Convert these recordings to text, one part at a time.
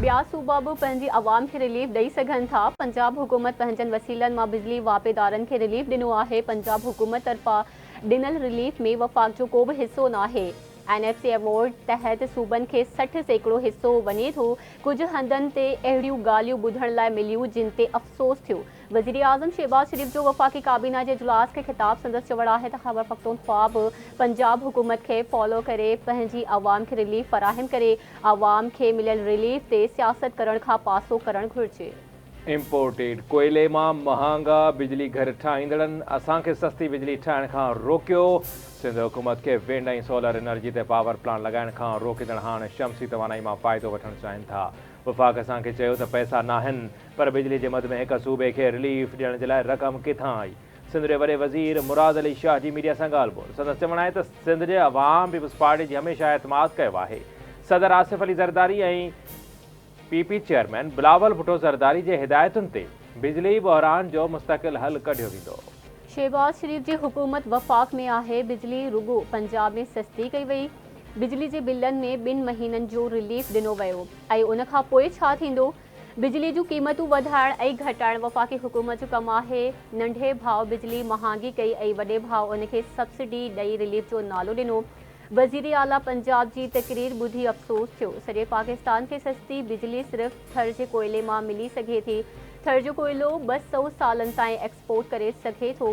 ॿिया सूबा बि पंहिंजी आवाम खे रिलीफ ॾेई सघनि था। पंजाब हुकूमत पंहिंजनि वसीलनि मां बिजली वापेदारनि खे रिलीफ ॾिनो आहे। पंजाब हुकूमत तरफ़ां ॾिनल रिलीफ में वफ़ाक़ जो को बि हिसो नाहे। NFC अवॉर्ड तहत सूबनि खे 60% हिसो वञे थो। कुझु हंधनि ते अहिड़ियूं ॻाल्हियूं ॿुधण लाइ मिलियूं जिन ते अफ़सोस थियो। वज़ीर आज़म शहबाज शरीफ जो वफ़ाक़ी काबीना जे इजलास खे ख़िताब संदसि चवणु आहे त ख़ैबर पख्तूनख्वा बि पंजाब हुकूमत खे फॉलो करे पंहिंजी आवाम खे रिलीफ फ़राहम करे। आवाम खे मिलियल रिलीफ ते सियासत करण खां पासो करणु घुरिजे। इम्पोर्टेड कोयले मां महांगा बिजली घर ठाहींदड़नि असांखे सस्ती बिजली ठाहिण खां रोकियो। सिंध हुकूमत खे विंड ऐं सोलर एनर्जी ते पावर प्लांट लॻाइण खां रोकींदड़ हाणे शमसी तवानाई मां फ़ाइदो वठणु चाहिनि था। वफ़ाक़ असांखे चयो त पैसा नाहिनि, पर बिजली जे मद में हिक सूबे खे रिलीफ ॾियण जे लाइ रक़म किथां आई। सिंध जे वॾे वज़ीर मुराद अली शाह जी मीडिया सां ॻाल्हि ॿोल। संदसि चवणु आहे त सिंध जे अवाम पीपल्स पार्टी जी हमेशह एतमाद कयो आहे। सदर आसिफ अली ज़रदारी ऐं PP चेयरमैन बिलावल भुट्टो ज़रदारी जे हिदायतुनि ते बिजली बहरान जो मुस्तक़िल हल कढियो वेंदो। शहबाज शरीफ जी हुकूमत वफ़ाक़ में आहे। बिजली रुगो पंजाब में सस्ती कई वई। बिजली जे बिलनि में 2 महीननि जो रिलीफ ॾिनो वियो ऐं उन खां पोइ छा थींदो? बिजली जूं क़ीमतूं वधाइण ऐं घटाइण वफ़ाक़ी हुकूमत जो कमु आहे। नंढे भाउ बिजली महांगी कई ऐं वॾे भाउ उनखे सब्सिडी ॾेई रिलीफ जो नालो ॾिनो। वज़ीर आला पंजाब जी तक़रीर ॿुधी अफ़सोस थियो। सॼे पाकिस्तान खे सस्ती बिजली सिर्फ़ थर जे कोयले मां मिली सघे थी। थर जो कोयलो 200 सालनि ताईं एक्सपोर्ट करे सघे थो।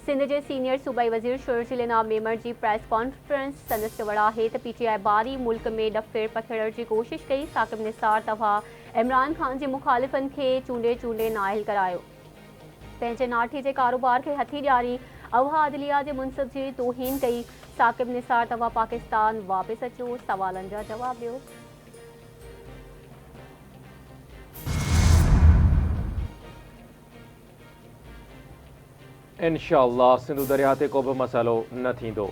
सिंध जे सीनियर सूबाई वज़ीर शर्जील इनाम मेमर जी प्रेस कॉन्फ्रेंस संदसि चवणु आहे त PTI बारी मुल्क में ॾफेड़ पखेड़ण जी कोशिश कई। साकिब निसार तव्हां इमरान ख़ान जे मुखालिफ़नि खे चूंडे नाहिल करायो। पंहिंजे नाठी जे कारोबार खे हथी ॾियारी। अवहा अदलिया जे मुंसिब जी तौहीन कई। साकिब निसार तव्हां पाकिस्तान वापसि अचो, सवालनि जा जवाब ॾियो। इंशाअल्लाह सिंधु दरिया ते को बि मसइलो न थींदो।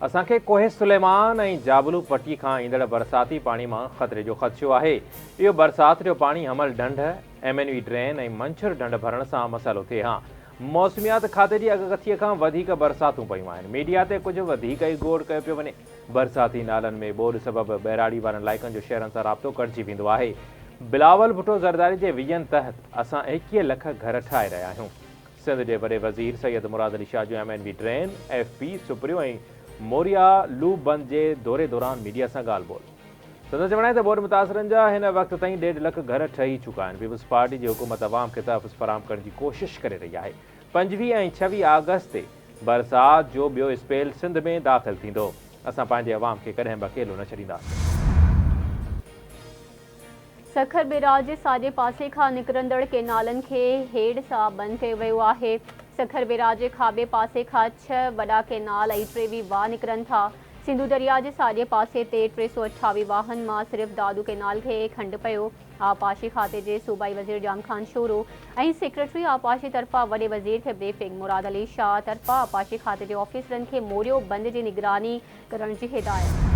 असांखे कोहे सुलेमान ऐं जाबलू पट्टी खां ईंदड़ बरसाती पाणी मां ख़तरे जो ख़दशो आहे। इहो बरसाति जो पाणी हमल ढंढ MNV ड्रेन ऐं मंछर ढंढ भरण सां मसइलो थिए हा। मौसमियात खाते जी अगकथीअ खां वधीक बरसातूं पयूं आहिनि। मीडिया ते कुझु वधीक ई ॻोड़ कयो पियो वञे। बरसाती नालनि में ॿोॾि सबबि बहिराड़ी वारनि इलाइक़नि जो शहरनि सां राब्तो कटिजी वेंदो आहे। बिलावल भुट्टो ज़रदारी जे विजन तहत असां 21 लख घर ठाहे रहिया आहियूं। सिंध जे वॾे वज़ीर सैयद मुराद अली शाह जो MNV ड्रेन FP सुपरियो ऐं मोरिया लूप बंद जे दौरे दौरान मीडिया सां ॻाल्हि ॿोल। संदसि चवणु आहे त ॿोॾि मुतासिरनि जा हिन वक़्त ताईं 1.5 लख घर ठही चुका आहिनि। पीपल्स पार्टी जी हुकूमत अवाम खे तहफ़ुज़ फराहम करण जी कोशिश करे रही आहे। 25 ऐं 26 अगस्त ते बरसाति जो ॿियो स्पेल सिंध में दाख़िल थींदो। असां पंहिंजे अवाम खे कॾहिं बि अकेलो न छॾींदासीं। सखर बैराज जे साॼे पासे खां निकिरंदड़ केनालनि खे हेड सां बंदि कयो वियो आहे। सखर बैराज जे खाॿे पासे खां 6 वॾा केनाल ऐं 23 वाह निकिरनि था। सिंधु दरिया जे साॼे पासे ते 328 वाहन मां सिर्फ़ दादू केनाल खे खंड पियो। आबपाशी खाते जे सूबाई वज़ीर जाम ख़ान शोरो ऐं सेक्रेटरी आबपाशी तरफ़ां वॾे वज़ीर खे ब्रीफिंग। मुराद अली शाह तरफ़ां आबपाशी खाते जे ऑफिसरनि खे मोरियो बंद जी निगरानी करण जी हिदायत।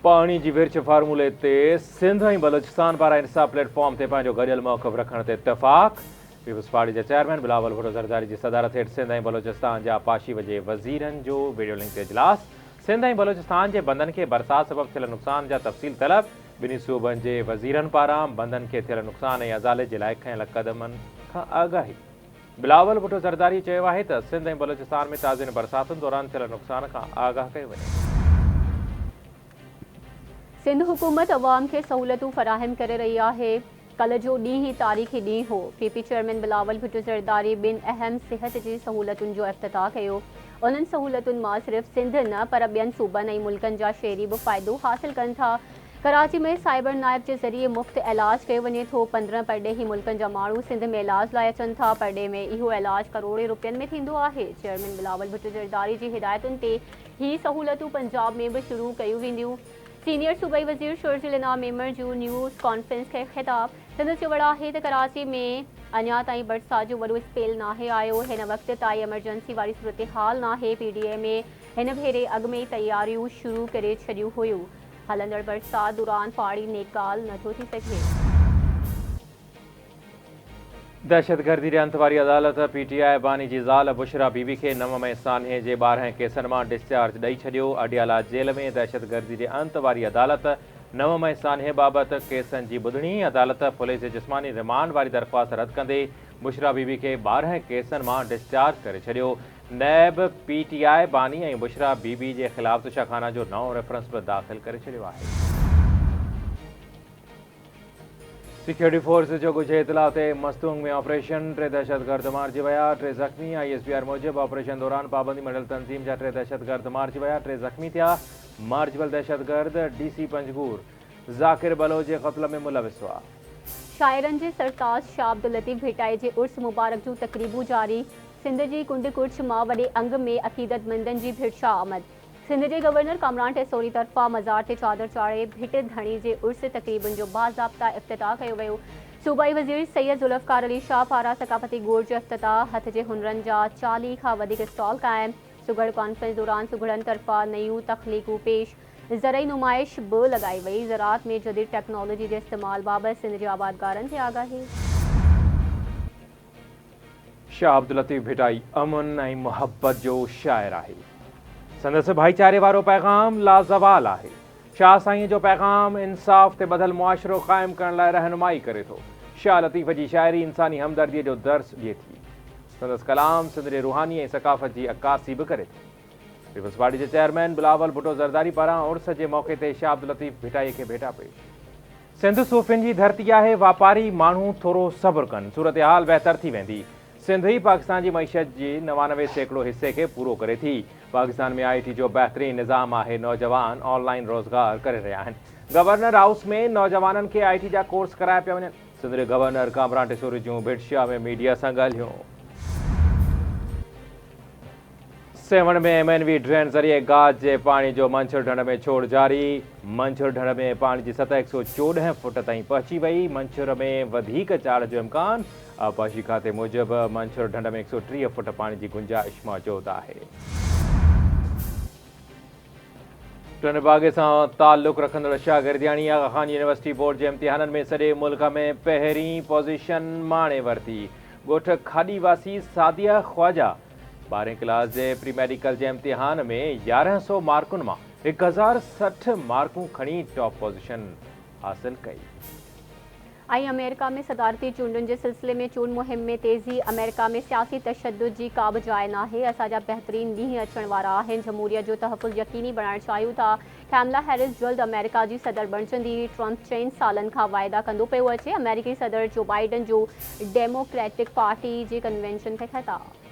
पाणी जी विर्छ फार्मूले ते सिंध ऐं बलोचिस्तान पारां इंसाफ़ प्लेटफॉर्म ते पंहिंजो गॾियल मौक़िफ़ रखण ते इत्तेफ़ाक़। पीपल्स पार्टी जे चेयरमैन बिलावल भुट्टो ज़रदारी जी सदारत हेठि सिंध ऐं बलोचिस्तान जा आबपाशी जे वज़ीरनि जो वीडियो लिंक ते इजलास। सिंध ऐं बलोचिस्तान जे बंदनि खे बरसाति सबबि थियल नुक़सान जा तफ़सील तलब। ॿिन्ही सूबनि जे वज़ीरनि पारां बंदनि खे थियल नुक़सान ऐं अज़ाले जे लाइ खयल क़दमनि खां आगाही। बिलावल भुट्टो ज़रदारी चयो आहे त सिंध ऐं बलोचिस्तान में ताज़िन बरसातुनि दौरान थियल नुक़सान खां आगाह कयो वञे। सिंध हुकूमत अवाम खे सहूलियतूं फ़राहम करे रही आहे। कल्ह जो ॾींहुं ई तारीख़ी ॾींहुं हो। PP चेयरमैन बिलावल भुट्टो ज़रदारी 2 अहम सिहत जी सहूलियतुनि जो इफ़्तिताह कयो। उन्हनि सहूलियतुनि मां सिर्फ़ सिंध न पर ॿियनि सूबनि ऐं मुल्कनि जा शहरी बि फ़ाइदो हासिल कनि था। कराची में साइबर नाइब जे ज़रिए मुफ़्त इलाज कयो वञे थो। 15 परॾेही मुल्कनि जा माण्हू सिंध में इलाज लाइ अचनि था। परॾे में इहो इलाज करोड़े रुपयनि में थींदो आहे। चेयरमैन बिलावल भुट्टो ज़रदारी जी हिदायतुनि ते ही सहूलियतूं पंजाब में बि शुरू कयूं वेंदियूं। सीनियर सूबाई वज़ीर शर्जील इनाम मेमर जूं न्यूज़ कॉन्फ्रेंस खे ख़िताब। संदसि चवणु आहे त कराची में अञा ताईं बरसाति जो वॾो स्पेल नाहे आयो। हिन वक़्त ताईं एमरजेंसी वारी सूरत-ए-हाल नाहे। PDA में हिन भेरे अॻु में ई तयारियूं शुरू करे छॾियूं हुयूं। हलंदड़ बरसाति दौरान पाणी नेकाल नथो थी सघे। दहशतगर्दी जे अंत वारी अदालत PTI बानी जी ज़ाल बुशरा बीबी खे 9 मई सान्हे जे 12 केसनि मां डिस्चार्ज ॾेई छॾियो। अडियाला जेल में दहशतगर्दी जे अंत वारी अदालत 9 मई सान्हे बाबति केसनि जी ॿुधणी। अदालत पुलिस जे जिस्मानी रिमांड वारी दरख़्वास्त रद्द कंदे बुशरा बीबी खे 12 केसनि मां डिस्चार्ज करे छॾियो। नैब PTI बानी ऐं बुशरा बीबी जे ख़िलाफ़ तुशाखाना जो नओं रेफरेंस बि दाख़िल करे छॾियो आहे। सिक्योरिटी फोर्स जो कुझु इतला ते मस्तूंग में ऑपरेशन 3 दहशतगर्द मारिजी विया, 3 ज़ख़्मी। ISPR मूजिबि ऑपरेशन दौरान पाबंदी मंडल तंज़ीम जा 3 दहशतगर्द मारिजी विया, 3 ज़ख़्मी थिया। मारिजबल दहशतगर्द DC पंजगूर ज़ाकिर बलोच जे क़त्ल में मुलविस हुआ। शाइरनि जे सरताज शाह अब्दुल लतीफ़ भिटाई जे उर्स मुबारक जूं तक़रीबूं जारी। सिंध जी कुंड कुर्छ मां वॾे अंग में अक़ीदतमंदनि जी भिड़शा आमद। सिंध जे गवर्नर कामरान टेसोरी तरफ़ां मज़ार ते चादर चाढ़े भिट धणी जे उर्स तक़रीबुनि जो बाज़ाब्ता इफ़्तिताह कयो वियो। सूबाई वज़ीर सैयद ज़ुल्फ़कार अली शाह पारां सक़ाफ़ती गोड़ जो इफ़्तिताह, हथ जे हुनरनि जा 40 खां वधीक स्टॉल क़ाइम। सुघड़ कॉन्फ्रेंस दौरान सुघड़नि तरफ़ां नयूं तख़लीक़ूं पेश। ज़रई नुमाइश बि लॻाई वई। ज़राअत में जदीद टेक्नोलॉजी जे इस्तेमाल बाबति सिंध जे आबादगारनि खे आगाही। शाह अब्दुल लतीफ़ भिटाई अमन ऐं मुहबत जो शाइर आहे। संदसि भाईचारे वारो पैगाम लाज़वाल आहे। शाह साईं जो पैगाम इंसाफ़ ते ॿधल मुआशिरो क़ाइमु करण लाइ रहनुमाई करे थो। शाह लतीफ़ जी शाइरी इंसानी हमदर्दीअ जो दर्स ॾिए थी। संदसि कलाम सिंध जे रूहानी ऐं सक़ाफ़त जी अक्कासी बि करे थी। पीपल्स पार्टी जे चेयरमैन बिलावल भुट्टो ज़रदारी पारां उर्स जे मौक़े ते शाह अब्दुल लतीफ़ भिटाई खे भेटा पेश। सिंध सूफ़ियुनि जी धरती आहे, वापारी माण्हू थोरो सब्र कनि, सूरत हाल बहितर थी वेंदी। सिंध ई पाकिस्तान जी मईशत जी 99% हिस्से खे पूरो करे थी। पाकिस्तान में IT जो बहितरीन निज़ाम आहे। नौजवान ऑनलाइन रोज़गार करे रहिया आहिनि। गवर्नर हाउस में नौजवाननि खे IT जा कोर्स कराया पिया वञनि। सिंध जे गवर्नर कामरान टेसोरी जूं भिड़शा में मीडिया सां ॻाल्हियूं। सेवण में MNV ड्रेन ज़रिए गाज जे पाणी जो मंछर ढंढ में छोड़ जारी। मंछर ढंढ में पाणी जी सतह 114 फुट ताईं पहुची वई। मंछर में वधीक चाढ़ जो इम्कान। आबपाशी खाते मूजिबि मंछर ढंढ में 130 फुट पाणी जी गुंजाइश मौजूदु आहे। टिनि बागे सां ताल्लुक़ रखंदड़ शागिर्दियाणी आगा खान यूनिवर्सिटी बोर्ड जे इम्तिहाननि में सॼे मुल्क में पहिरीं पोज़ीशन माणे वरिती। ॻोठ खाड़ी वासी सादिया ख्वाजा 12 क्लास जे प्री मेडिकल जे इम्तिहान में 1100 मार्कुनि मां 1060 मार्कूं खणी टॉप पोज़ीशन हासिल कई। अमेरिका में सदारती चूंडुनि जे सिलसिले में चूंड मुहिम में तेज़ी। अमेरिका में सियासी तशद्दुद जी का बि जाइ नाहे। असांजा बहितरीन ॾींहं अचण वारा आहिनि। जमहूरियत जो तहफ़ुज़ यकीनी बणाइण चाहियूं था। कैमला हैरिस जल्द अमेरिका जी सदर बणजंदी। ट्रंप 4 सालनि खां वाइदा कंदो पियो अचे। अमेरिकी सदर जो बाइडन जो डेमोक्रेटिक पार्टी जे कन्वेंशन खे ख़िताब।